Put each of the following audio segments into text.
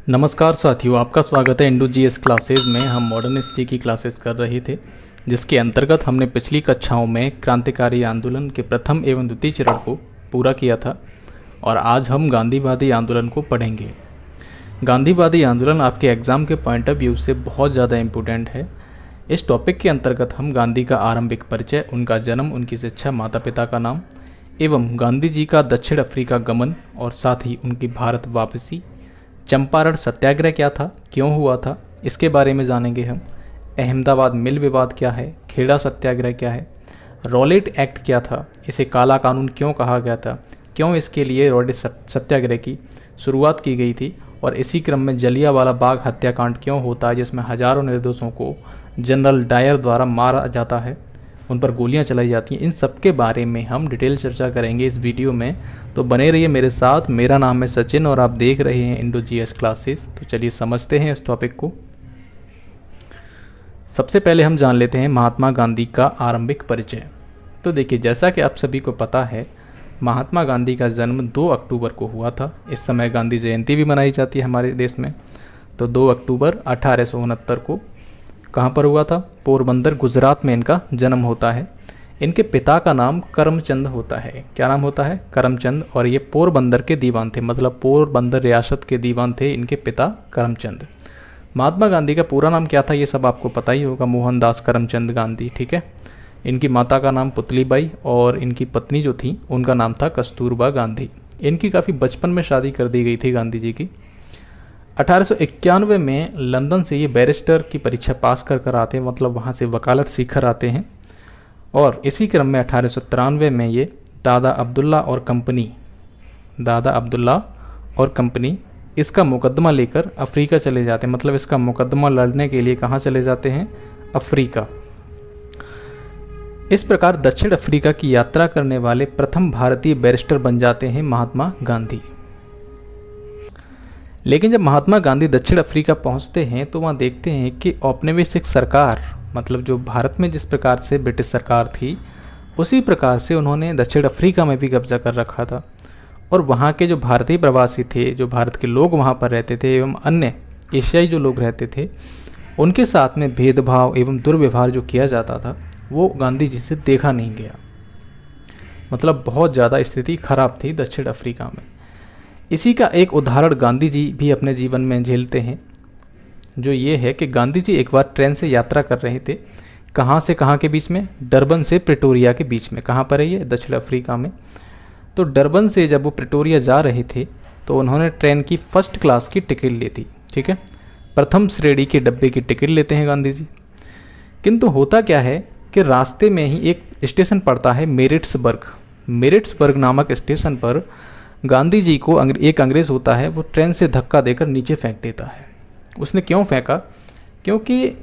नमस्कार साथियों, आपका स्वागत है इंडो जीएस क्लासेस में। हम मॉडर्न हिस्ट्री की क्लासेस कर रहे थे, जिसके अंतर्गत हमने पिछली कक्षाओं में क्रांतिकारी आंदोलन के प्रथम एवं द्वितीय चरण को पूरा किया था और आज हम गांधीवादी आंदोलन को पढ़ेंगे। गांधीवादी आंदोलन आपके एग्ज़ाम के पॉइंट ऑफ व्यू से बहुत ज़्यादा इम्पोर्टेंट है। इस टॉपिक के अंतर्गत हम गांधी का आरंभिक परिचय, उनका जन्म, उनकी शिक्षा, माता पिता का नाम एवं गांधी जी का दक्षिण अफ्रीका गमन और साथ ही उनकी भारत वापसी, चंपारण सत्याग्रह क्या था, क्यों हुआ था, इसके बारे में जानेंगे हम। अहमदाबाद मिल विवाद क्या है, खेड़ा सत्याग्रह क्या है, रॉलेट एक्ट क्या था, इसे काला कानून क्यों कहा गया था, क्यों इसके लिए रॉलेट सत्याग्रह की शुरुआत की गई थी और इसी क्रम में जलियांवाला बाग हत्याकांड क्यों होता है, जिसमें हजारों निर्दोषों को जनरल डायर द्वारा मारा जाता है, उन पर गोलियां चलाई जाती हैं। इन सब के बारे में हम डिटेल चर्चा करेंगे इस वीडियो में, तो बने रहिए मेरे साथ। मेरा नाम है सचिन और आप देख रहे हैं इंडो जीएस क्लासेस। तो चलिए समझते हैं इस टॉपिक को। सबसे पहले हम जान लेते हैं महात्मा गांधी का आरंभिक परिचय। तो देखिए, जैसा कि आप सभी को पता है, महात्मा गांधी का जन्म 2 अक्टूबर को हुआ था। इस समय गांधी जयंती भी मनाई जाती है हमारे देश में। तो 2 अक्टूबर 1869 को कहाँ पर हुआ था? पोरबंदर, गुजरात में इनका जन्म होता है। इनके पिता का नाम करमचंद होता है। क्या नाम होता है? करमचंद। और ये पोरबंदर के दीवान थे, मतलब पोरबंदर रियासत के दीवान थे इनके पिता करमचंद। महात्मा गांधी का पूरा नाम क्या था, ये सब आपको पता ही होगा, मोहनदास करमचंद गांधी। ठीक है। इनकी माता का नाम पुतलीबाई और इनकी पत्नी जो थी उनका नाम था कस्तूरबा गांधी। इनकी काफ़ी बचपन में शादी कर दी गई थी गांधी जी की। 1891 में लंदन से ये बैरिस्टर की परीक्षा पास कर आते हैं, मतलब वहाँ से वकालत सीखकर आते हैं। और इसी क्रम में 1893 में ये दादा अब्दुल्ला और कंपनी इसका मुकदमा लेकर अफ्रीका चले जाते हैं। मतलब इसका मुकदमा लड़ने के लिए कहाँ चले जाते हैं? अफ्रीका। इस प्रकार दक्षिण अफ्रीका की यात्रा करने वाले प्रथम भारतीय बैरिस्टर बन जाते हैं महात्मा गांधी। लेकिन जब महात्मा गांधी दक्षिण अफ्रीका पहुंचते हैं तो वहाँ देखते हैं कि औपनिवेशिक सरकार, मतलब जो भारत में जिस प्रकार से ब्रिटिश सरकार थी उसी प्रकार से उन्होंने दक्षिण अफ्रीका में भी कब्जा कर रखा था। और वहाँ के जो भारतीय प्रवासी थे, जो भारत के लोग वहाँ पर रहते थे एवं अन्य एशियाई जो लोग रहते थे, उनके साथ में भेदभाव एवं दुर्व्यवहार जो किया जाता था वो गांधी जी से देखा नहीं गया। मतलब बहुत ज़्यादा स्थिति खराब थी दक्षिण अफ्रीका में। इसी का एक उदाहरण गांधी जी भी अपने जीवन में झेलते हैं, जो ये है कि गांधी जी एक बार ट्रेन से यात्रा कर रहे थे। कहाँ से कहाँ के बीच में? डरबन से प्रिटोरिया के बीच में। कहाँ पर है ये? दक्षिण अफ्रीका में। तो डरबन से जब वो प्रिटोरिया जा रहे थे तो उन्होंने ट्रेन की फर्स्ट क्लास की टिकट ली थी। ठीक है, प्रथम श्रेणी के डब्बे की टिकट लेते हैं गांधी जी। किंतु होता क्या है कि रास्ते में ही एक स्टेशन पड़ता है मेरिट्सबर्ग नामक स्टेशन पर गांधी जी को एक अंग्रेज़ होता है, वो ट्रेन से धक्का देकर नीचे फेंक देता है। उसने क्यों फेंका? क्योंकि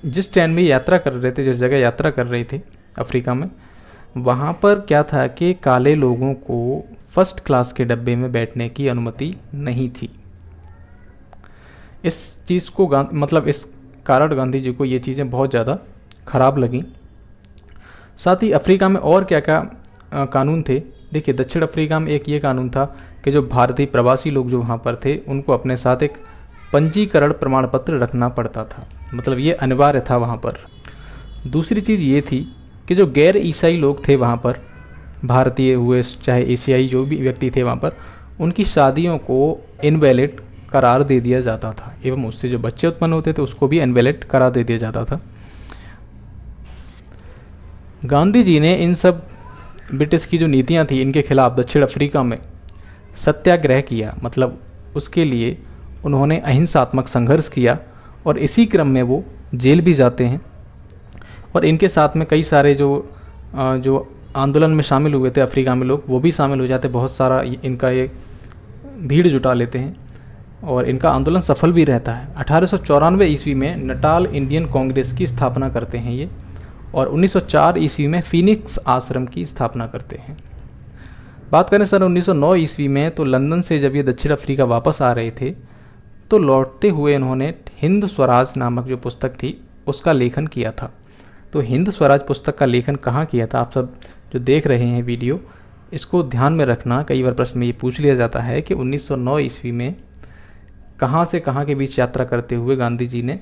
जिस ट्रेन में यात्रा कर रहे थे, जिस जगह यात्रा कर रहे थे अफ्रीका में, वहाँ पर क्या था कि काले लोगों को फर्स्ट क्लास के डब्बे में बैठने की अनुमति नहीं थी। इस चीज़ को मतलब इस कारण गांधी जी को ये चीज़ें बहुत ज़्यादा खराब लगीं। साथ ही अफ्रीका में और क्या क्या कानून थे। देखिए, दक्षिण अफ्रीका में एक ये कानून था कि जो भारतीय प्रवासी लोग जो वहाँ पर थे उनको अपने साथ एक पंजीकरण प्रमाण पत्र रखना पड़ता था, मतलब ये अनिवार्य था वहाँ पर। दूसरी चीज़ ये थी कि जो गैर ईसाई लोग थे वहाँ पर, भारतीय हुए चाहे एशियाई जो भी व्यक्ति थे वहाँ पर, उनकी शादियों को इनवैलिड करार दे दिया जाता था एवं उससे जो बच्चे उत्पन्न होते थे उसको भी इनवैलिड करार दे दिया जाता था। गांधी जी ने इन सब ब्रिटिश की जो नीतियाँ थी इनके खिलाफ दक्षिण अफ्रीका में सत्याग्रह किया, मतलब उसके लिए उन्होंने अहिंसात्मक संघर्ष किया और इसी क्रम में वो जेल भी जाते हैं। और इनके साथ में कई सारे जो आंदोलन में शामिल हुए थे अफ्रीका में लोग, वो भी शामिल हो जाते, बहुत सारा इनका ये भीड़ जुटा लेते हैं और इनका आंदोलन सफल भी रहता है। 1894 ईस्वी में नटाल इंडियन कांग्रेस की स्थापना करते हैं ये, और 1904 ईस्वी में फीनिक्स आश्रम की स्थापना करते हैं। बात करें सन 1909 ईस्वी में, तो लंदन से जब ये दक्षिण अफ्रीका वापस आ रहे थे तो लौटते हुए इन्होंने हिंद स्वराज नामक जो पुस्तक थी उसका लेखन किया था। तो हिंद स्वराज पुस्तक का लेखन कहाँ किया था? आप सब जो देख रहे हैं वीडियो, इसको ध्यान में रखना। कई बार प्रश्न में ये पूछ लिया जाता है कि 1909 ईस्वी में कहाँ से कहाँ के बीच यात्रा करते हुए गांधी जी ने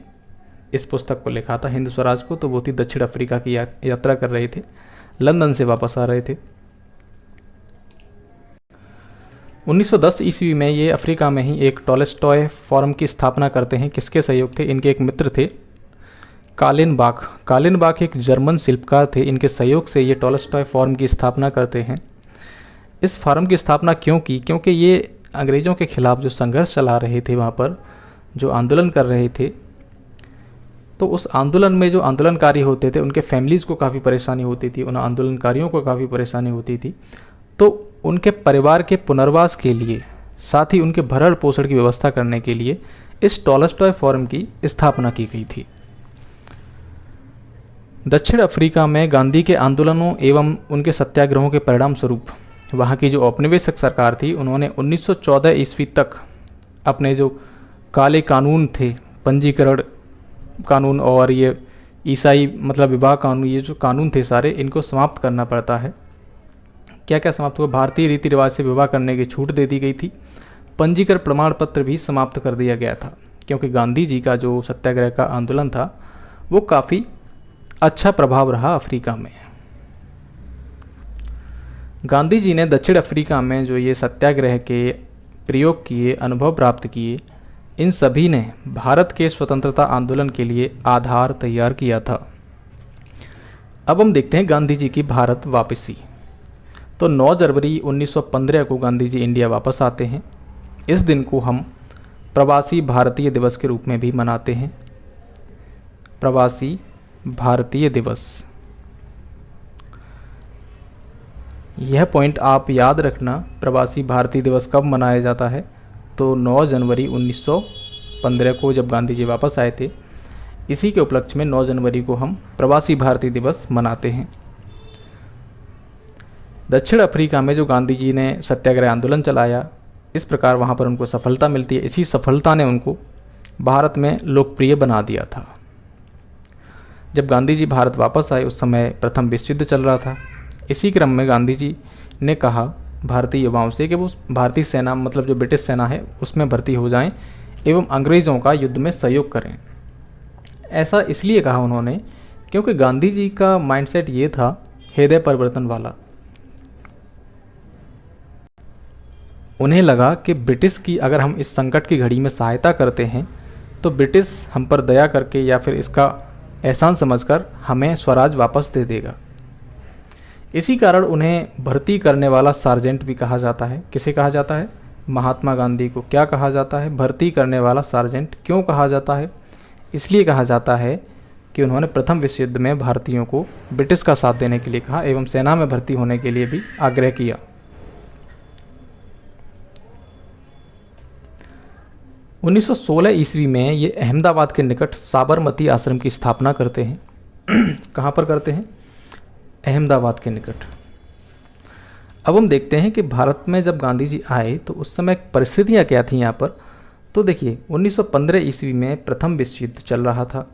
इस पुस्तक को लिखा था हिंद स्वराज को, तो वो थी दक्षिण अफ्रीका की यात्रा कर रहे थे, लंदन से वापस आ रहे थे। 1910 ईस्वी में ये अफ्रीका में ही एक टॉलस्टॉय फोरम की स्थापना करते हैं। किसके सहयोग थे? इनके एक मित्र थे कालिनबाख। कालिनबाख एक जर्मन शिल्पकार थे, इनके सहयोग से ये टॉलस्टॉय फोरम की स्थापना करते हैं। इस फोरम की स्थापना क्यों की? क्योंकि ये अंग्रेज़ों के खिलाफ जो संघर्ष चला रहे थे, वहाँ पर जो आंदोलन कर रहे थे, तो उस आंदोलन में जो आंदोलनकारी होते थे उनके फैमिलीज़ को काफ़ी परेशानी होती थी, उन आंदोलनकारियों को काफ़ी परेशानी होती थी। तो उनके परिवार के पुनर्वास के लिए, साथ ही उनके भरण पोषण की व्यवस्था करने के लिए इस टॉलस्टॉय फोरम की स्थापना की गई थी। दक्षिण अफ्रीका में गांधी के आंदोलनों एवं उनके सत्याग्रहों के परिणाम स्वरूप वहाँ की जो औपनिवेशिक सरकार थी, उन्होंने 1914 ईस्वी तक अपने जो काले कानून थे, पंजीकरण कानून और ये ईसाई मतलब विवाह कानून, ये जो कानून थे सारे, इनको समाप्त करना पड़ता है। क्या क्या समाप्त हुआ? भारतीय रीति रिवाज से विवाह करने की छूट दे दी गई थी। पंजीकरण प्रमाण पत्र भी समाप्त कर दिया गया था, क्योंकि गांधी जी का जो सत्याग्रह का आंदोलन था वो काफ़ी अच्छा प्रभाव रहा अफ्रीका में। गांधी जी ने दक्षिण अफ्रीका में जो ये सत्याग्रह के प्रयोग किए, अनुभव प्राप्त किए, इन सभी ने भारत के स्वतंत्रता आंदोलन के लिए आधार तैयार किया था। अब हम देखते हैं गांधी जी की भारत वापसी। तो 9 जनवरी 1915 को गांधी जी इंडिया वापस आते हैं। इस दिन को हम प्रवासी भारतीय दिवस के रूप में भी मनाते हैं। प्रवासी भारतीय दिवस, यह पॉइंट आप याद रखना। प्रवासी भारतीय दिवस कब मनाया जाता है? तो 9 जनवरी 1915 को जब गांधी जी वापस आए थे, इसी के उपलक्ष्य में 9 जनवरी को हम प्रवासी भारतीय दिवस मनाते हैं। दक्षिण अफ्रीका में जो गांधी जी ने सत्याग्रह आंदोलन चलाया, इस प्रकार वहाँ पर उनको सफलता मिलती है। इसी सफलता ने उनको भारत में लोकप्रिय बना दिया था। जब गांधी जी भारत वापस आए, उस समय प्रथम विश्व युद्ध चल रहा था। इसी क्रम में गांधी जी ने कहा भारतीय युवाओं से कि वो भारतीय सेना मतलब जो ब्रिटिश सेना है उसमें भर्ती हो जाएं एवं अंग्रेज़ों का युद्ध में सहयोग करें। ऐसा इसलिए कहा उन्होंने क्योंकि गांधी जी का माइंडसेट ये था हृदय परिवर्तन वाला। उन्हें लगा कि ब्रिटिश की अगर हम इस संकट की घड़ी में सहायता करते हैं तो ब्रिटिश हम पर दया करके या फिर इसका एहसान समझकर हमें स्वराज वापस दे देगा। इसी कारण उन्हें भर्ती करने वाला सार्जेंट भी कहा जाता है। किसे कहा जाता है? महात्मा गांधी को क्या कहा जाता है? भर्ती करने वाला सार्जेंट। क्यों कहा जाता है? इसलिए कहा जाता है कि उन्होंने प्रथम विश्व युद्ध में भारतीयों को ब्रिटिश का साथ देने के लिए कहा एवं सेना में भर्ती होने के लिए भी आग्रह किया। 1916 ईस्वी में ये अहमदाबाद के निकट साबरमती आश्रम की स्थापना करते हैं। कहाँ पर करते हैं? अहमदाबाद के निकट। अब हम देखते हैं कि भारत में जब गांधी जी आए तो उस समय परिस्थितियाँ क्या थी यहाँ पर। तो देखिए 1915 ईस्वी में प्रथम विश्व युद्ध चल रहा था।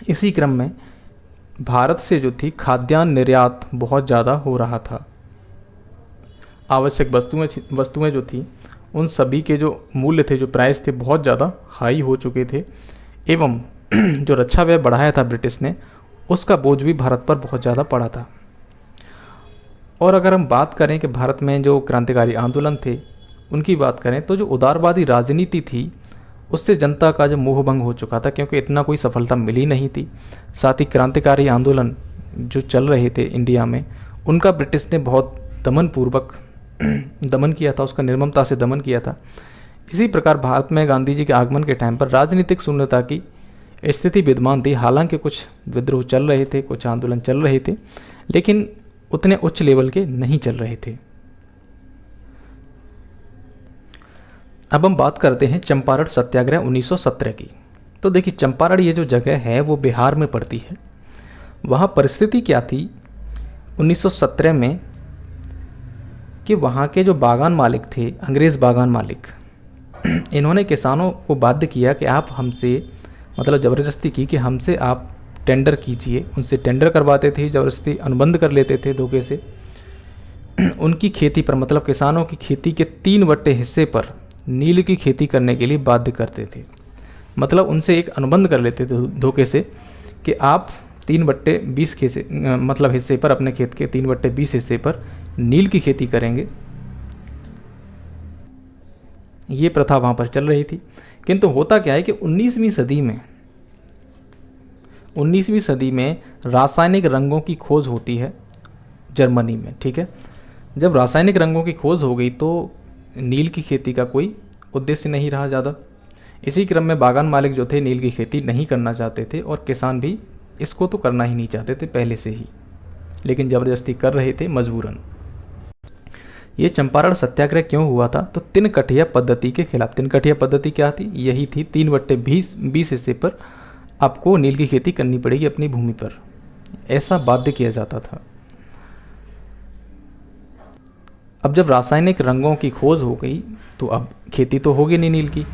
इसी क्रम में भारत से जो थी खाद्यान्न निर्यात बहुत ज़्यादा हो रहा था। आवश्यक वस्तुएं जो थी उन सभी के जो मूल्य थे, जो प्राइस थे, बहुत ज़्यादा हाई हो चुके थे एवं जो रक्षा व्यय बढ़ाया था ब्रिटिश ने, उसका बोझ भी भारत पर बहुत ज़्यादा पड़ा था। और अगर हम बात करें कि भारत में जो क्रांतिकारी आंदोलन थे उनकी बात करें तो जो उदारवादी राजनीति थी उससे जनता का जो मोह भंग हो चुका था, क्योंकि इतना कोई सफलता मिली नहीं थी। साथ ही क्रांतिकारी आंदोलन जो चल रहे थे इंडिया में, उनका ब्रिटिश ने बहुत दमनपूर्वक दमन किया था, उसका निर्ममता से दमन किया था। इसी प्रकार भारत में गांधी जी के आगमन के टाइम पर राजनीतिक शून्यता की स्थिति विद्यमान थी। हालांकि कुछ विद्रोह चल रहे थे, कुछ आंदोलन चल रहे थे, लेकिन उतने उच्च लेवल के नहीं चल रहे थे। अब हम बात करते हैं चंपारण सत्याग्रह 1917 की। तो देखिए चंपारण ये जो जगह है वो बिहार में पड़ती है। वहाँ परिस्थिति क्या थी 1917 में कि वहाँ के जो बागान मालिक थे, अंग्रेज़ बागान मालिक, इन्होंने किसानों को बाध्य किया कि आप हमसे मतलब ज़बरदस्ती की कि हमसे आप टेंडर कीजिए। उनसे टेंडर करवाते थे, ज़बरदस्ती अनुबंध कर लेते थे धोखे से। उनकी खेती पर मतलब किसानों की खेती के 3 बटे हिस्से पर नील की खेती करने के लिए बाध्य करते थे। मतलब उनसे एक अनुबंध कर लेते थे धोखे से कि आप 3/20 मतलब हिस्से पर, अपने खेत के 3/20 हिस्से पर नील की खेती करेंगे। ये प्रथा वहाँ पर चल रही थी। किंतु होता क्या है कि 19वीं सदी में रासायनिक रंगों की खोज होती है जर्मनी में, ठीक है। जब रासायनिक रंगों की खोज हो गई तो नील की खेती का कोई उद्देश्य नहीं रहा ज़्यादा। इसी क्रम में बागान मालिक जो थे नील की खेती नहीं करना चाहते थे और किसान भी इसको तो करना ही नहीं चाहते थे पहले से ही, लेकिन ज़बरदस्ती कर रहे थे मजबूरन। ये चंपारण सत्याग्रह क्यों हुआ था? तो तिनकठिया पद्धति के खिलाफ। तिनकठिया पद्धति क्या थी? यही थी 3/20 हिस्से पर आपको नील की खेती करनी पड़ेगी अपनी भूमि पर, ऐसा बाध्य किया जाता था। अब जब रासायनिक रंगों की खोज हो गई तो अब खेती तो होगी नहीं नील की,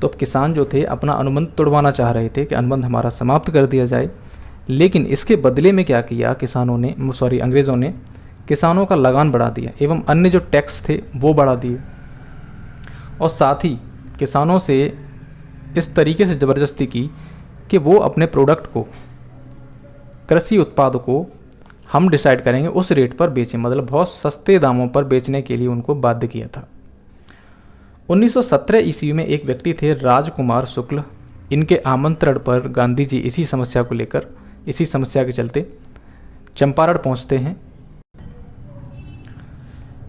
तो अब किसान जो थे अपना अनुबंध तोड़वाना चाह रहे थे कि अनुबंध हमारा समाप्त कर दिया जाए। लेकिन इसके बदले में क्या किया अंग्रेज़ों ने किसानों का लगान बढ़ा दिया एवं अन्य जो टैक्स थे वो बढ़ा दिए, और साथ ही किसानों से इस तरीके से ज़बरदस्ती की कि वो अपने प्रोडक्ट को, कृषि उत्पाद को हम डिसाइड करेंगे उस रेट पर बेचें, मतलब बहुत सस्ते दामों पर बेचने के लिए उनको बाध्य किया था। 1917 ईस्वी में एक व्यक्ति थे राजकुमार शुक्ल। इनके आमंत्रण पर गांधी जी इसी समस्या के चलते चंपारण पहुंचते हैं।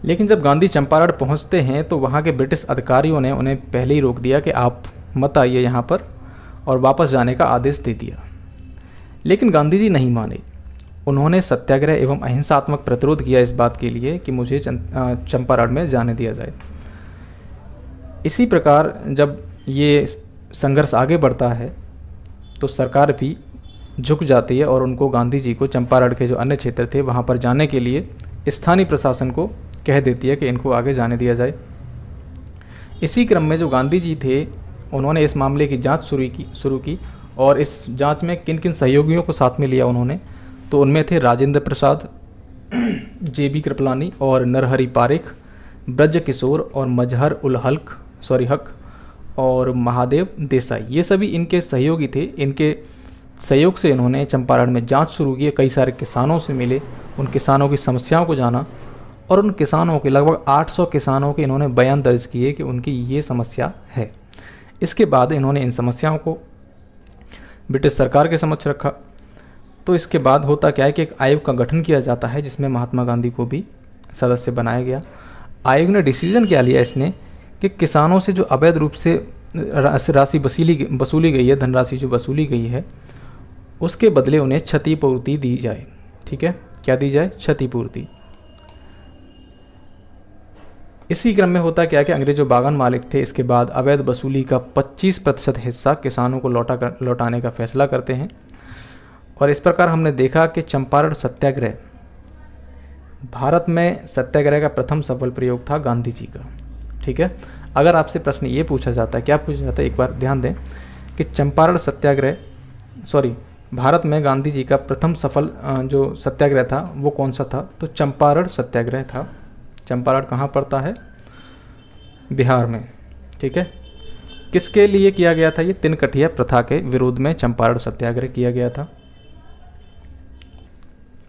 लेकिन जब गांधी चंपारण पहुंचते हैं तो वहां के ब्रिटिश अधिकारियों ने उन्हें पहले ही रोक दिया कि आप मत आइए यहाँ पर, और वापस जाने का आदेश दे दिया। लेकिन गांधी जी नहीं माने। उन्होंने सत्याग्रह एवं अहिंसात्मक प्रतिरोध किया इस बात के लिए कि मुझे चंपारण में जाने दिया जाए। इसी प्रकार जब ये संघर्ष आगे बढ़ता है तो सरकार भी झुक जाती है और उनको गांधी जी को चंपारण के जो अन्य क्षेत्र थे वहाँ पर जाने के लिए स्थानीय प्रशासन को कह देती है कि इनको आगे जाने दिया जाए। इसी क्रम में जो गांधी जी थे उन्होंने इस मामले की जांच शुरू की और इस जांच में किन किन सहयोगियों को साथ में लिया उन्होंने, तो उनमें थे राजेंद्र प्रसाद, JB कृपलानी और नरहरि पारेख, ब्रज किशोर और मजहर उल हक और महादेव देसाई। ये सभी इनके सहयोगी थे। इनके सहयोग से इन्होंने चंपारण में जांच शुरू की, कई सारे किसानों से मिले, उन किसानों की समस्याओं को जाना और उन किसानों के लगभग 800 किसानों के इन्होंने बयान दर्ज किए कि उनकी ये समस्या है। इसके बाद इन्होंने इन समस्याओं को ब्रिटिश सरकार के समक्ष रखा। तो इसके बाद होता क्या है कि एक आयोग का गठन किया जाता है जिसमें महात्मा गांधी को भी सदस्य बनाया गया। आयोग ने डिसीजन क्या लिया इसने कि किसानों से जो अवैध रूप से राशि वसूली गई है, धनराशि जो वसूली गई है, उसके बदले उन्हें क्षतिपूर्ति दी जाए। ठीक है, क्या दी जाए? क्षतिपूर्ति। इसी क्रम में होता क्या कि अंग्रेज जो बागान मालिक थे इसके बाद अवैध वसूली का 25% हिस्सा किसानों को लौटाने का फैसला करते हैं। और इस प्रकार हमने देखा कि चंपारण सत्याग्रह भारत में सत्याग्रह का प्रथम सफल प्रयोग था गांधी जी का। ठीक है, अगर आपसे प्रश्न ये पूछा जाता है, क्या पूछा जाता है, एक बार ध्यान दें कि चंपारण भारत में गांधी जी का प्रथम सफल जो सत्याग्रह था वो कौन सा था? तो चंपारण सत्याग्रह था। चंपारण कहाँ पड़ता है? बिहार में। ठीक है, किसके लिए किया गया था? ये तिनकठिया प्रथा के विरोध में चंपारण सत्याग्रह किया गया था।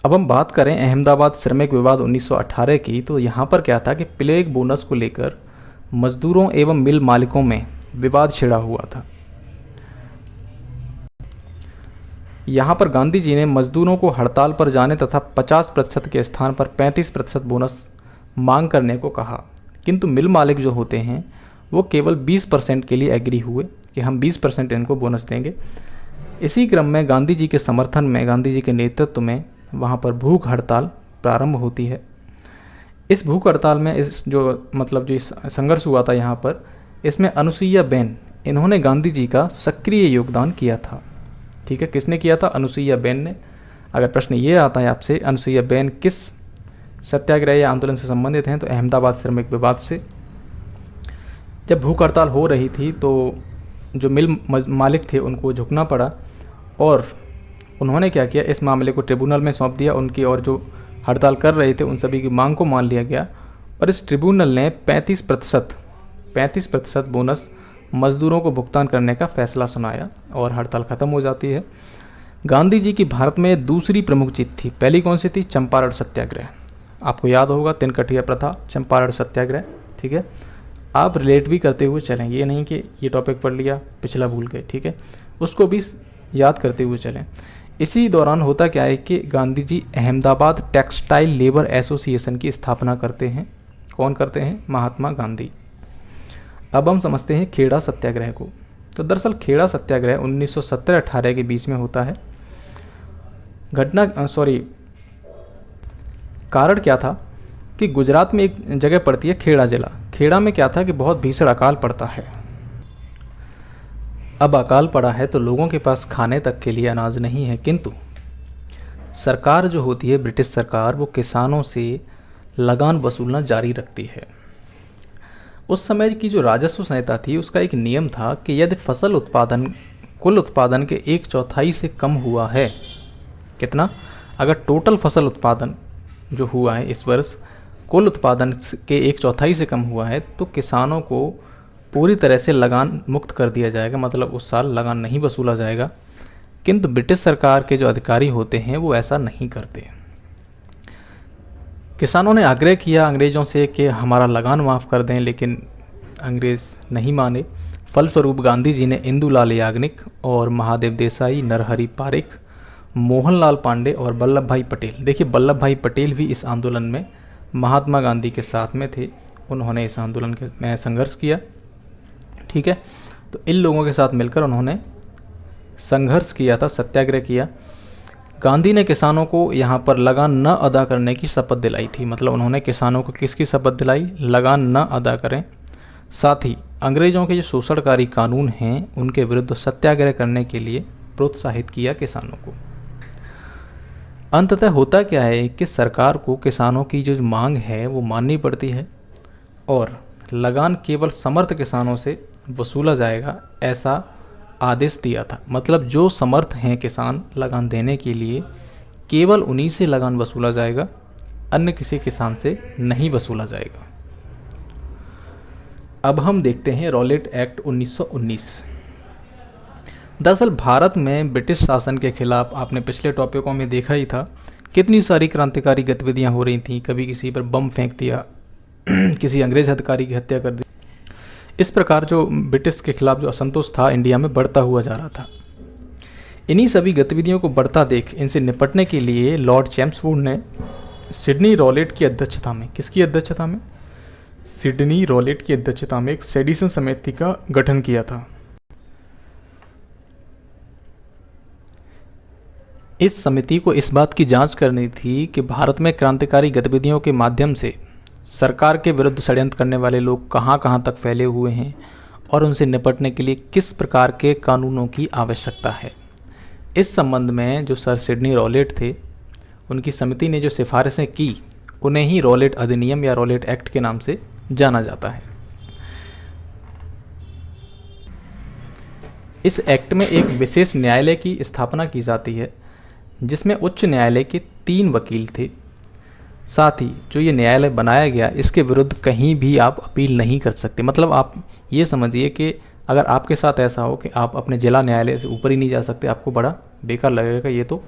अब हम बात करें अहमदाबाद श्रमिक विवाद 1918 की, तो यहाँ पर क्या था कि प्लेग बोनस को लेकर मजदूरों एवं मिल मालिकों में विवाद छिड़ा हुआ था। यहाँ पर गांधी जी ने मजदूरों को हड़ताल पर जाने तथा 50% के स्थान पर 35% बोनस मांग करने को कहा, किंतु मिल मालिक जो होते हैं वो केवल 20% के लिए एग्री हुए कि हम 20% इनको बोनस देंगे। इसी क्रम में गांधी जी के समर्थन में, गांधी जी के नेतृत्व में वहाँ पर भूख हड़ताल प्रारंभ होती है। इस भूख हड़ताल में जो संघर्ष हुआ था यहाँ पर, इसमें अनुसुईया बेन, इन्होंने गांधी जी का सक्रिय योगदान किया था। ठीक है, किसने किया था? अनुसुईया बेन ने। अगर प्रश्न ये आता है आपसे अनुसुईया बेन किस सत्याग्रह या आंदोलन से संबंधित हैं, तो अहमदाबाद श्रमिक विवाद से। जब भूख हड़ताल हो रही थी तो जो मिल मालिक थे उनको झुकना पड़ा और उन्होंने क्या किया, इस मामले को ट्रिब्यूनल में सौंप दिया उनकी, और जो हड़ताल कर रहे थे उन सभी की मांग को मान लिया गया और इस ट्रिब्यूनल ने 35% 35% बोनस मजदूरों को भुगतान करने का फैसला सुनाया और हड़ताल खत्म हो जाती है। गांधी जी की भारत में दूसरी प्रमुख जीत थी। पहली कौन सी थी? चंपारण सत्याग्रह। आपको याद होगा तिनकठिया प्रथा, चंपारण सत्याग्रह। ठीक है, आप रिलेट भी करते हुए चलें, ये नहीं कि ये टॉपिक पढ़ लिया पिछला भूल गए। ठीक है, उसको भी याद करते हुए चलें। इसी दौरान होता क्या है कि Gandhi ji Ahmedabad textile labour association की स्थापना करते हैं। कौन करते हैं? महात्मा गांधी। अब हम समझते हैं खेड़ा सत्याग्रह को। तो दरअसल खेड़ा सत्याग्रह 1917-18 के बीच में होता है। कारण क्या था कि गुजरात में एक जगह पड़ती है खेड़ा जिला। खेड़ा में क्या था कि बहुत भीषण अकाल पड़ता है। अब अकाल पड़ा है तो लोगों के पास खाने तक के लिए अनाज नहीं है, किंतु सरकार जो होती है, ब्रिटिश सरकार, वो किसानों से लगान वसूलना जारी रखती है। उस समय की जो राजस्व संहिता थी उसका एक नियम था कि यदि फसल उत्पादन कुल उत्पादन के 1/4 से कम हुआ है, कितना? अगर टोटल फसल उत्पादन जो हुआ है इस वर्ष कुल उत्पादन के 1/4 से कम हुआ है तो किसानों को पूरी तरह से लगान मुक्त कर दिया जाएगा, मतलब उस साल लगान नहीं वसूला जाएगा। किंतु ब्रिटिश सरकार के जो अधिकारी होते हैं वो ऐसा नहीं करते। किसानों ने आग्रह किया अंग्रेज़ों से कि हमारा लगान माफ़ कर दें, लेकिन अंग्रेज़ नहीं माने। फलस्वरूप गांधी जी ने इंदुलाल याग्निक और महादेव देसाई, नरहरि पारिक, मोहनलाल पांडे और वल्लभ भाई पटेल, देखिए वल्लभ भाई पटेल भी इस आंदोलन में महात्मा गांधी के साथ में थे, उन्होंने इस आंदोलन में संघर्ष किया। ठीक है, तो इन लोगों के साथ मिलकर उन्होंने संघर्ष किया था, सत्याग्रह किया। गांधी ने किसानों को यहाँ पर लगान न अदा करने की शपथ दिलाई थी, मतलब उन्होंने किसानों को किसकी शपथ दिलाई? लगान न अदा करें। साथ ही अंग्रेज़ों के जो शोषणकारी कानून हैं उनके विरुद्ध सत्याग्रह करने के लिए प्रोत्साहित किया किसानों को। अंततः होता क्या है कि सरकार को किसानों की जो मांग है वो माननी पड़ती है और लगान केवल समर्थ किसानों से वसूला जाएगा, ऐसा आदेश दिया था। मतलब जो समर्थ हैं किसान लगान देने के लिए, केवल उन्हीं से लगान वसूला जाएगा, अन्य किसी किसान से नहीं वसूला जाएगा। अब हम देखते हैं रॉलेट एक्ट 1919। दरअसल भारत में ब्रिटिश शासन के खिलाफ आपने पिछले टॉपिकों में देखा ही था, कितनी सारी क्रांतिकारी गतिविधियां हो रही थी। कभी किसी पर बम फेंक दिया, किसी अंग्रेज अधिकारी की हत्या कर दी। इस प्रकार जो ब्रिटिश के खिलाफ जो असंतोष था इंडिया में बढ़ता हुआ जा रहा था। इन्हीं सभी गतिविधियों को बढ़ता देख इनसे निपटने के लिए लॉर्ड चैम्सफोर्ड ने सिडनी रॉलेट की अध्यक्षता में, किसकी अध्यक्षता में? सिडनी रॉलेट की अध्यक्षता में एक सेडिशन समिति का गठन किया था। इस समिति को इस बात की जांच करनी थी कि भारत में क्रांतिकारी गतिविधियों के माध्यम से सरकार के विरुद्ध षड्यंत्र करने वाले लोग कहां कहां तक फैले हुए हैं और उनसे निपटने के लिए किस प्रकार के कानूनों की आवश्यकता है। इस संबंध में जो सर सिडनी रॉलेट थे, उनकी समिति ने जो सिफारिशें की उन्हें ही रॉलेट अधिनियम या रॉलेट एक्ट के नाम से जाना जाता है। इस एक्ट में एक विशेष न्यायालय की स्थापना की जाती है जिसमें उच्च न्यायालय के 3 वकील थे। साथ ही जो ये न्यायालय बनाया गया इसके विरुद्ध कहीं भी आप अपील नहीं कर सकते। मतलब आप ये समझिए कि अगर आपके साथ ऐसा हो कि आप अपने जिला न्यायालय से ऊपर ही नहीं जा सकते, आपको बड़ा बेकार लगेगा, ये तो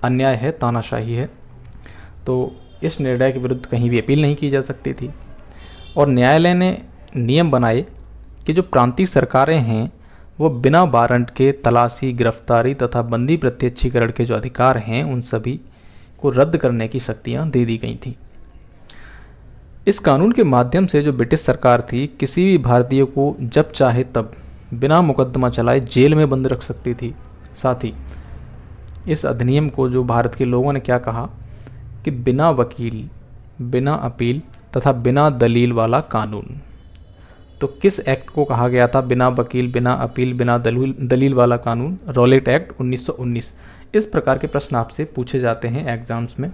अन्याय है, तानाशाही है। तो इस निर्णय के विरुद्ध कहीं भी अपील नहीं की जा सकती थी। और न्यायालय ने नियम बनाए कि जो प्रांतीय सरकारें हैं वो बिना वारंट के तलाशी, गिरफ्तारी तथा बंदी प्रत्यक्षीकरण के जो अधिकार हैं उन सभी को रद्द करने की शक्तियां दे दी गई थीं। इस कानून के माध्यम से जो ब्रिटिश सरकार थी किसी भी भारतीय को जब चाहे तब बिना मुकदमा चलाए जेल में बंद रख सकती थी। साथ ही इस अधिनियम को जो भारत के लोगों ने क्या कहा कि बिना वकील, बिना अपील तथा बिना दलील वाला कानून। तो किस एक्ट को कहा गया था बिना वकील, बिना अपील, बिना दलील वाला कानून? Rowlatt act 1919। इस प्रकार के प्रश्न आपसे पूछे जाते हैं एग्जाम्स में।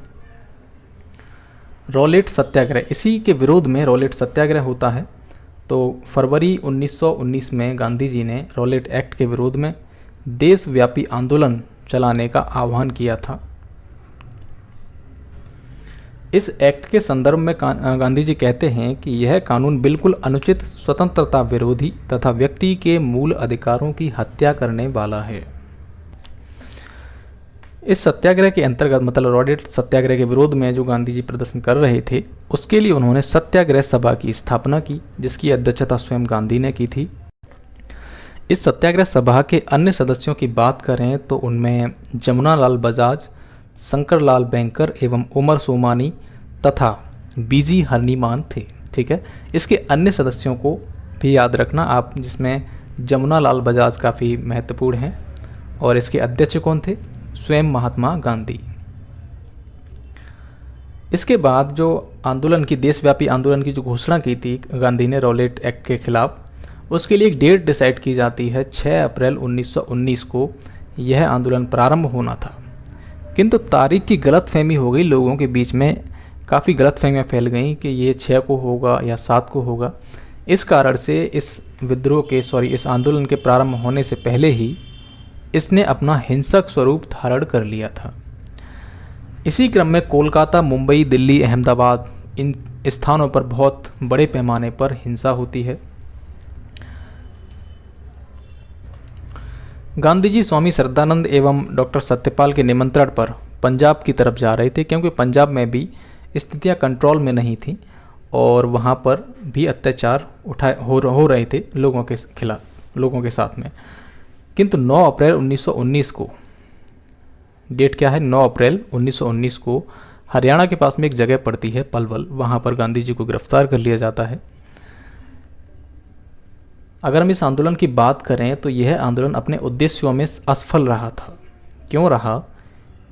रॉलेट सत्याग्रह, इसी के विरोध में रॉलेट सत्याग्रह होता है। तो फरवरी 1919 में गांधी जी ने रॉलेट एक्ट के विरोध में देशव्यापी आंदोलन चलाने का आह्वान किया था। इस एक्ट के संदर्भ में गांधी जी कहते हैं कि यह कानून बिल्कुल अनुचित, स्वतंत्रता विरोधी तथा व्यक्ति के मूल अधिकारों की हत्या करने वाला है। इस सत्याग्रह के अंतर्गत, मतलब रॉलेट सत्याग्रह के विरोध में जो गांधी जी प्रदर्शन कर रहे थे, उसके लिए उन्होंने सत्याग्रह सभा की स्थापना की, जिसकी अध्यक्षता स्वयं गांधी ने की थी। इस सत्याग्रह सभा के अन्य सदस्यों की बात करें तो उनमें जमुनालाल बजाज, शंकरलाल बैंकर एवं उमर सोमानी तथा बीजी हनीमान थे। ठीक है, इसके अन्य सदस्यों को भी याद रखना आप, जिसमें जमुनालाल बजाज काफ़ी महत्वपूर्ण हैं और इसके अध्यक्ष कौन थे? स्वयं महात्मा गांधी। इसके बाद जो आंदोलन की, देशव्यापी आंदोलन की जो घोषणा की थी गांधी ने रॉलेट एक्ट के खिलाफ, उसके लिए एक डेट डिसाइड की जाती है। 6 अप्रैल 1919 को यह आंदोलन प्रारंभ होना था, किंतु तारीख की गलतफहमी हो गई, लोगों के बीच में काफ़ी गलतफहमियाँ फैल गईं कि ये 6 को होगा या 7 को होगा। इस कारण से इस आंदोलन के प्रारंभ होने से पहले ही इसने अपना हिंसक स्वरूप धारण कर लिया था। इसी क्रम में कोलकाता, मुंबई, दिल्ली, अहमदाबाद, इन स्थानों पर बहुत बड़े पैमाने पर हिंसा होती है। गांधी जी स्वामी श्रद्धानंद एवं डॉक्टर सत्यपाल के निमंत्रण पर पंजाब की तरफ जा रहे थे, क्योंकि पंजाब में भी स्थितियां कंट्रोल में नहीं थीं और वहां पर भी अत्याचार हो रहे थे लोगों के खिलाफ, लोगों के साथ में। किंतु 9 अप्रैल 1919 को, डेट क्या है, 9 अप्रैल 1919 को हरियाणा के पास में एक जगह पड़ती है पलवल, वहां पर गांधी जी को गिरफ्तार कर लिया जाता है। अगर हम इस आंदोलन की बात करें तो यह आंदोलन अपने उद्देश्यों में असफल रहा था। क्यों रहा?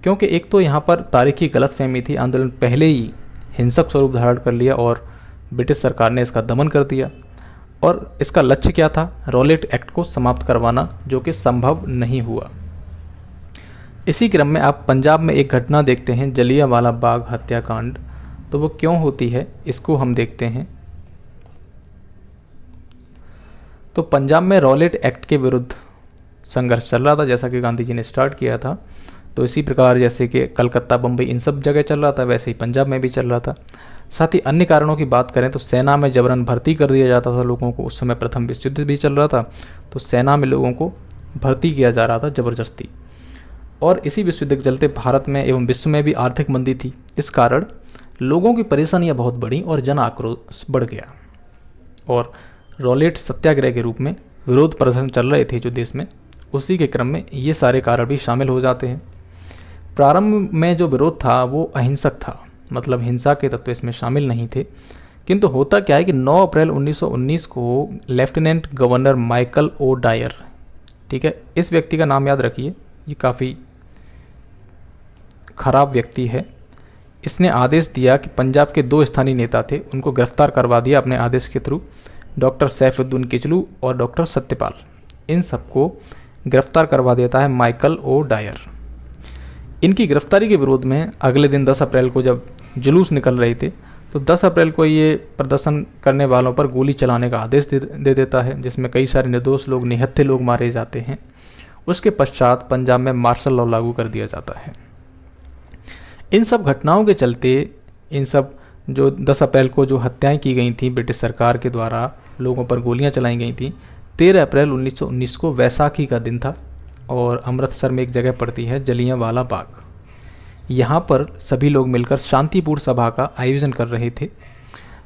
क्योंकि एक तो यहाँ पर तारीखी गलतफहमी थी, आंदोलन पहले ही हिंसक स्वरूप धारण कर लिया और ब्रिटिश सरकार ने इसका दमन कर दिया, और इसका लक्ष्य क्या था? रॉलेट एक्ट को समाप्त करवाना, जो कि संभव नहीं हुआ। इसी क्रम में आप पंजाब में एक घटना देखते हैं, जलियांवाला बाग हत्याकांड। तो वो क्यों होती है, इसको हम देखते हैं। तो पंजाब में रॉलेट एक्ट के विरुद्ध संघर्ष चल रहा था, जैसा कि गांधी जी ने स्टार्ट किया था। तो इसी प्रकार जैसे कि कलकत्ता, बम्बई, इन सब जगह चल रहा था, वैसे ही पंजाब में भी चल रहा था। साथ ही अन्य कारणों की बात करें तो सेना में जबरन भर्ती कर दिया जाता था लोगों को। उस समय प्रथम विश्व युद्ध भी चल रहा था, तो सेना में लोगों को भर्ती किया जा रहा था ज़बरदस्ती। और इसी विश्व युद्ध के चलते भारत में एवं विश्व में भी आर्थिक मंदी थी। इस कारण लोगों की परेशानियाँ बहुत बढ़ी और जन आक्रोश बढ़ गया, और रॉलेट सत्याग्रह के रूप में विरोध प्रदर्शन चल रहे थे जो देश में, उसी के क्रम में ये सारे कारण भी शामिल हो जाते हैं। प्रारंभ में जो विरोध था वो अहिंसक था, मतलब हिंसा के तत्व इसमें शामिल नहीं थे। किंतु होता क्या है कि 9 अप्रैल 1919 को lieutenant governor Michael O'Dwyer, ठीक है, इस व्यक्ति का नाम याद रखिए, ये काफ़ी खराब व्यक्ति है। इसने आदेश दिया कि पंजाब के 2 स्थानीय नेता थे, उनको गिरफ्तार करवा दिया अपने आदेश के थ्रू। डॉक्टर सैफुद्दीन किचलू और डॉक्टर सत्यपाल, इन सबको गिरफ्तार करवा देता है माइकल ओ डायर। इनकी गिरफ्तारी के विरोध में अगले दिन 10 अप्रैल को जब जुलूस निकल रहे थे, तो 10 अप्रैल को ये प्रदर्शन करने वालों पर गोली चलाने का आदेश दे देता है, जिसमें कई सारे निर्दोष लोग, निहत्थे लोग मारे जाते हैं। उसके पश्चात पंजाब में मार्शल लॉ लागू कर दिया जाता है। इन सब घटनाओं के चलते, इन सब जो 10 अप्रैल को जो हत्याएं की गई थी ब्रिटिश सरकार के द्वारा, लोगों पर गोलियां चलाई गई थी, 13 अप्रैल 1919 को वैसाखी का दिन था और अमृतसर में एक जगह पड़ती है जलियांवाला बाग। यहाँ पर सभी लोग मिलकर शांतिपूर्ण सभा का आयोजन कर रहे थे।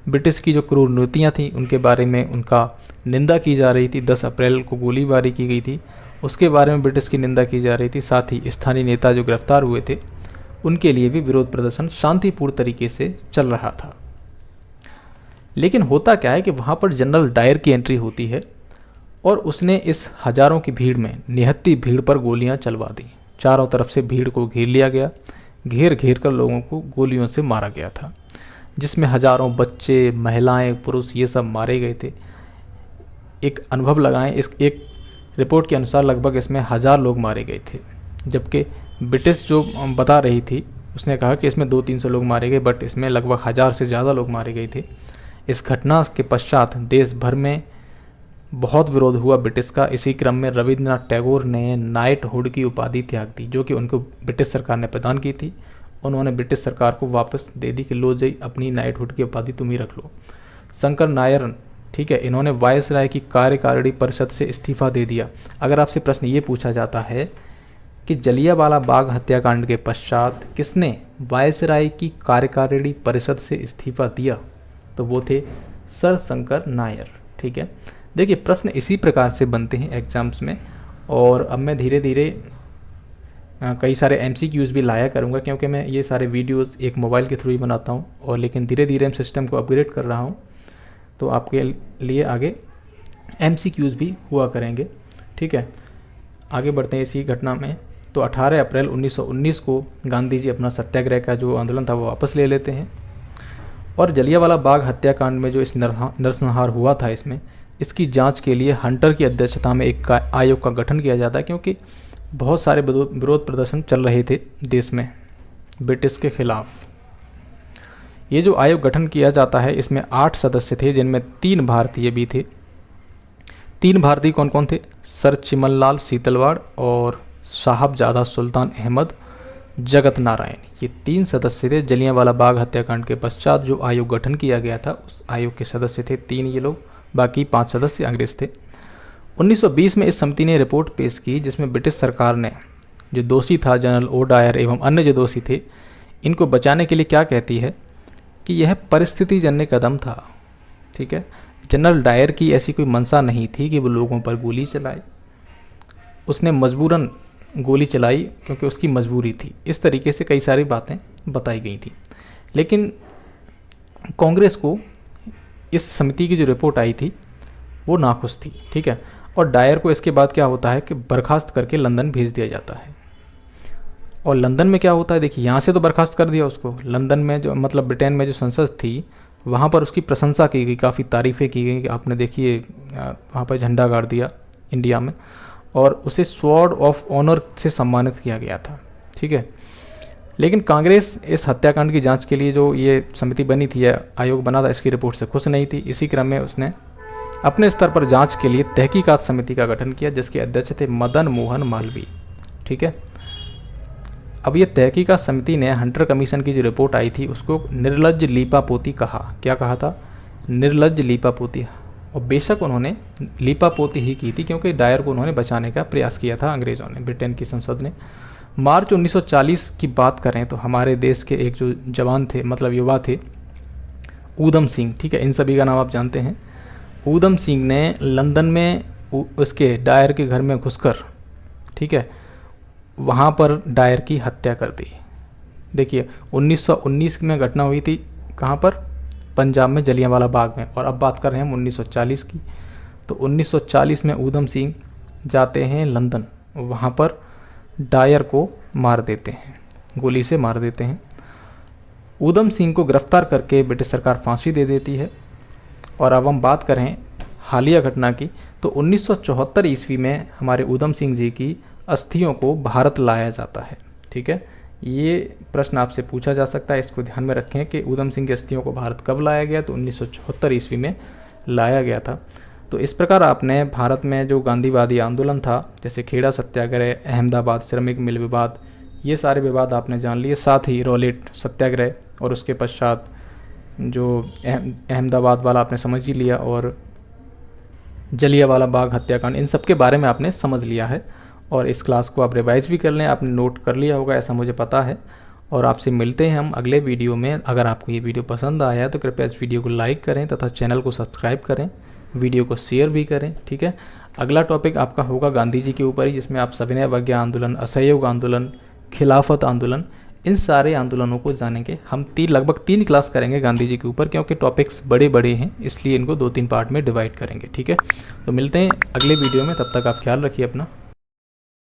ब्रिटिश की जो क्रूर नीतियाँ थीं उनके बारे में उनका निंदा की जा रही थी। 10 अप्रैल को गोलीबारी की गई थी, उसके बारे में ब्रिटिश की निंदा की जा रही थी। साथ ही स्थानीय नेता जो गिरफ्तार हुए थे उनके लिए भी विरोध प्रदर्शन शांतिपूर्ण तरीके से चल रहा था। लेकिन होता क्या है कि वहाँ पर जनरल डायर की एंट्री होती है और उसने इस हजारों की भीड़ में, निहत्ती भीड़ पर गोलियां चलवा दी। चारों तरफ से भीड़ को घेर लिया गया, घेर कर लोगों को गोलियों से मारा गया था, जिसमें हजारों बच्चे, महिलाएं, पुरुष ये सब मारे गए थे। एक अनुभव लगाएं, इस एक रिपोर्ट के अनुसार लगभग इसमें 1000 लोग मारे गए थे, जबकि ब्रिटिश जो बता रही थी उसने कहा कि इसमें 200-300 लोग मारे गए, बट इसमें लगभग 1000 से ज़्यादा लोग मारे गए थे। इस घटना के पश्चात देश भर में बहुत विरोध हुआ ब्रिटिश का। इसी क्रम में रविंद्रनाथ टैगोर ने नाइटहुड की उपाधि त्याग दी, जो कि उनको ब्रिटिश सरकार ने प्रदान की थी, उन्होंने ब्रिटिश सरकार को वापस दे दी कि लो जी अपनी नाइटहुड की उपाधि तुम ही रख लो। शंकर नायर, ठीक है, इन्होंने वायसराय की कार्यकारिणी परिषद से इस्तीफा दे दिया। अगर आपसे प्रश्न ये पूछा जाता है कि जलियांवाला बाग हत्याकांड के पश्चात किसने वायसराय की कार्यकारिणी परिषद से इस्तीफा दिया, तो वो थे सर शंकर नायर। ठीक है, देखिए प्रश्न इसी प्रकार से बनते हैं एग्जाम्स में। और अब मैं धीरे धीरे कई सारे MCQs भी लाया करूँगा, क्योंकि मैं ये सारे वीडियोस एक मोबाइल के थ्रू ही बनाता हूँ, और लेकिन धीरे धीरे हम सिस्टम को अपग्रेड कर रहा हूँ, तो आपके लिए आगे MCQs भी हुआ करेंगे। ठीक है, आगे बढ़ते हैं इसी घटना में। तो 18 अप्रैल 1919 को गांधी जी अपना सत्याग्रह का जो आंदोलन था वो वापस ले लेते हैं। और जलियांवाला बाग हत्याकांड में जो इस नरसंहार हुआ था, इसकी जांच के लिए हंटर की अध्यक्षता में एक आयोग का गठन किया जाता है, क्योंकि बहुत सारे विरोध प्रदर्शन चल रहे थे देश में ब्रिटिश के खिलाफ। ये जो आयोग गठन किया जाता है, इसमें 8 सदस्य थे, जिनमें 3 भारतीय भी थे। 3 भारतीय कौन कौन थे? सर चिमनलाल सीतलवाड़ और साहबजादा सुल्तान अहमद जगत नारायण, ये 3 सदस्य थे। जलियांवाला बाग हत्याकांड के पश्चात जो आयोग गठन किया गया था, उस आयोग के सदस्य थे 3 ये लोग, बाकी 5 सदस्य अंग्रेज थे। 1920 में इस समिति ने रिपोर्ट पेश की, जिसमें ब्रिटिश सरकार ने जो दोषी था जनरल ओ डायर एवं अन्य जो दोषी थे, इनको बचाने के लिए क्या कहती है कि यह परिस्थितिजन्य कदम था। ठीक है, जनरल डायर की ऐसी कोई मंशा नहीं थी कि वो लोगों पर गोली चलाए, उसने मजबूरन गोली चलाई क्योंकि उसकी मजबूरी थी। इस तरीके से कई सारी बातें बताई गई थी, लेकिन कांग्रेस को इस समिति की जो रिपोर्ट आई थी वो नाखुश थी। ठीक है, और डायर को इसके बाद क्या होता है कि बर्खास्त करके लंदन भेज दिया जाता है। और लंदन में क्या होता है, देखिए यहाँ से तो बर्खास्त कर दिया उसको, लंदन में जो मतलब ब्रिटेन में जो संसद थी वहाँ पर उसकी प्रशंसा की गई, काफ़ी तारीफ़ें की गई कि आपने देखिए वहाँ पर झंडा गाड़ दिया इंडिया में, और उसे स्वॉर्ड ऑफ ऑनर से सम्मानित किया गया था। ठीक है, लेकिन कांग्रेस इस हत्याकांड की जांच के लिए जो ये समिति बनी थी, आयोग बना था, इसकी रिपोर्ट से खुश नहीं थी। इसी क्रम में उसने अपने स्तर पर जांच के लिए तहकीकात समिति का गठन किया, जिसके अध्यक्ष थे मदन मोहन मालवीय। ठीक है, अब ये तहकीकात समिति ने हंटर कमीशन की जो रिपोर्ट आई थी उसको निर्लज्ज लीपापोती कहा। क्या कहा था? निर्लज्ज लीपापोती। और बेशक उन्होंने लीपापोती ही की थी, क्योंकि डायर को उन्होंने बचाने का प्रयास किया था अंग्रेज़ों ने, ब्रिटेन की संसद ने। मार्च 1940 की बात करें तो हमारे देश के एक जो जवान थे, मतलब युवा थे, ऊधम सिंह। ठीक है, इन सभी का नाम आप जानते हैं। ऊधम सिंह ने लंदन में उसके डायर के घर में घुसकर, ठीक है, वहाँ पर डायर की हत्या कर दी। देखिए 1919 में घटना हुई थी, कहाँ पर? पंजाब में जलियांवाला बाग में। और अब बात कर रहे हैं हम 1940 की। तो 1940 में ऊधम सिंह जाते हैं लंदन, वहाँ पर डायर को मार देते हैं, गोली से मार देते हैं। ऊधम सिंह को गिरफ्तार करके ब्रिटिश सरकार फांसी दे देती है। और अब हम बात करें हालिया घटना की, तो 1974 ईस्वी में हमारे ऊधम सिंह जी की अस्थियों को भारत लाया जाता है। ठीक है, ये प्रश्न आपसे पूछा जा सकता है, इसको ध्यान में रखें कि ऊधम सिंह की अस्थियों को भारत कब लाया गया? तो 1974 ईस्वी में लाया गया था। तो इस प्रकार आपने भारत में जो गांधीवादी आंदोलन था, जैसे खेड़ा सत्याग्रह, अहमदाबाद श्रमिक मिल विवाद, ये सारे विवाद आपने जान लिए। साथ ही रॉलेट सत्याग्रह और उसके पश्चात जो अहमदाबाद वाला आपने समझ ही लिया, और जलियांवाला बाग हत्याकांड, इन सब के बारे में आपने समझ लिया है। और इस क्लास को आप रिवाइज भी कर लें, आपने नोट कर लिया होगा ऐसा मुझे पता है। और आपसे मिलते हैं हम अगले वीडियो में। अगर आपको ये वीडियो पसंद आया है तो कृपया इस वीडियो को लाइक करें तथा चैनल को सब्सक्राइब करें, वीडियो को शेयर भी करें। ठीक है, अगला टॉपिक आपका होगा गांधी जी के ऊपर ही, जिसमें आप सविनय अवज्ञा आंदोलन, असहयोग आंदोलन, खिलाफत आंदोलन, इन सारे आंदोलनों को जानेंगे। हम लगभग 3 क्लास करेंगे गांधी जी के ऊपर, क्योंकि टॉपिक्स बड़े बड़े हैं, इसलिए इनको 2-3 पार्ट में डिवाइड करेंगे। ठीक है, तो मिलते हैं अगले वीडियो में, तब तक आप ख्याल रखिए अपना।